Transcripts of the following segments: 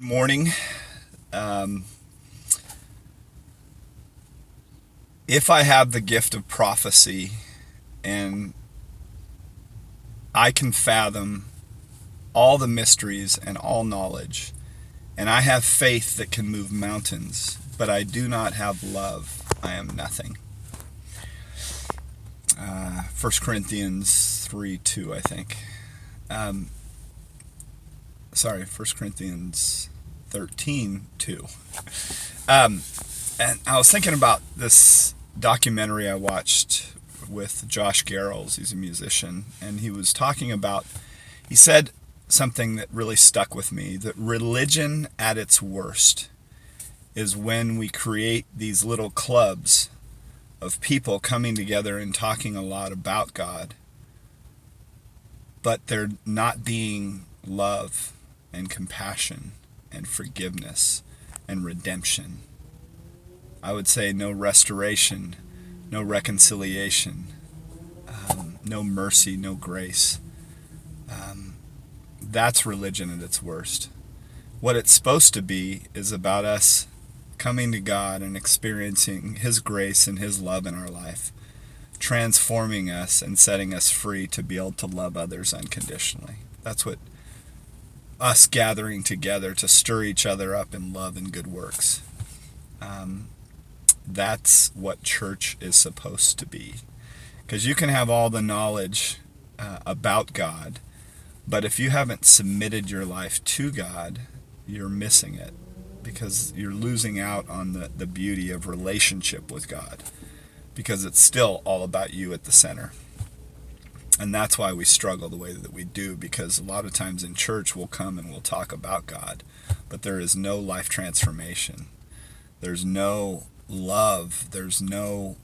Morning. Um, if I have the gift of prophecy and I can fathom all the mysteries and all knowledge, and I have faith that can move mountains, but I do not have love, I am nothing. 1 Corinthians 3:2, I think. Um, sorry, 1 Corinthians 13:2. Um, and I was thinking about this documentary I watched with Josh Garrels. He's a musician, and he was talking about, he said something that really stuck with me, that religion at its worst is when we create these little clubs of people coming together and talking a lot about God, but there not being love and compassion and forgiveness and redemption. I would say no restoration, no reconciliation, no mercy, no grace. That's religion at its worst. What it's supposed to be is about us coming to God and experiencing His grace and His love in our life, transforming us and setting us free to be able to love others unconditionally. That's what us gathering together to stir each other up in love and good works. That's what church is supposed to be. Because you can have all the knowledge about God, but if you haven't submitted your life to God, you're missing it, because you're losing out on the beauty of relationship with God, because it's still all about you at the center. And that's why we struggle the way that we do, because a lot of times in church we'll come and we'll talk about God, but there is no life transformation. There's no love. There's no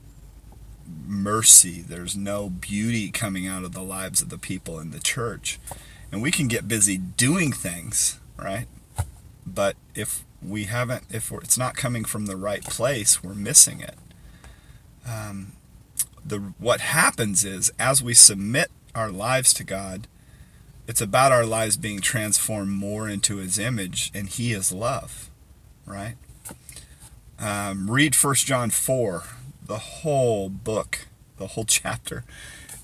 mercy. There's no beauty coming out of the lives of the people in the church. And we can get busy doing things, right? But if it's not coming from the right place, we're missing it. What happens is, as we submit our lives to God, it's about our lives being transformed more into His image, and He is love, right? Read 1 John 4. The whole book, the whole chapter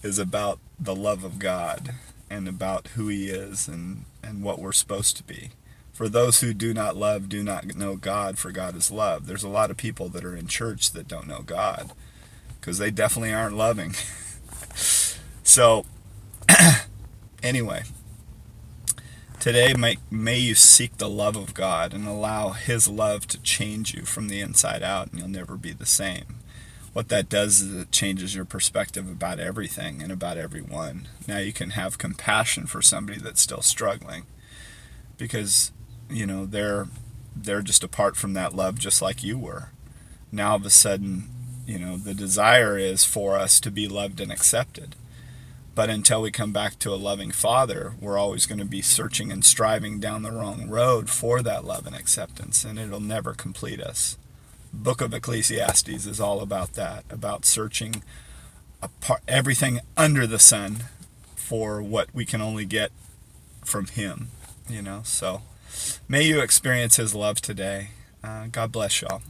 is about the love of God and about who He is and what we're supposed to be. For those who do not love do not know God, for God is love. There's a lot of people that are in church that don't know God because they definitely aren't loving. So, anyway, today may you seek the love of God and allow His love to change you from the inside out, and you'll never be the same. What that does is it changes your perspective about everything and about everyone. Now you can have compassion for somebody that's still struggling, because they're just apart from that love, just like you were. Now all of a sudden, the desire is for us to be loved and accepted. But until we come back to a loving Father, we're always going to be searching and striving down the wrong road for that love and acceptance, and it'll never complete us. Book of Ecclesiastes is all about that, about searching everything under the sun for what we can only get from Him. So may you experience His love today. God bless y'all.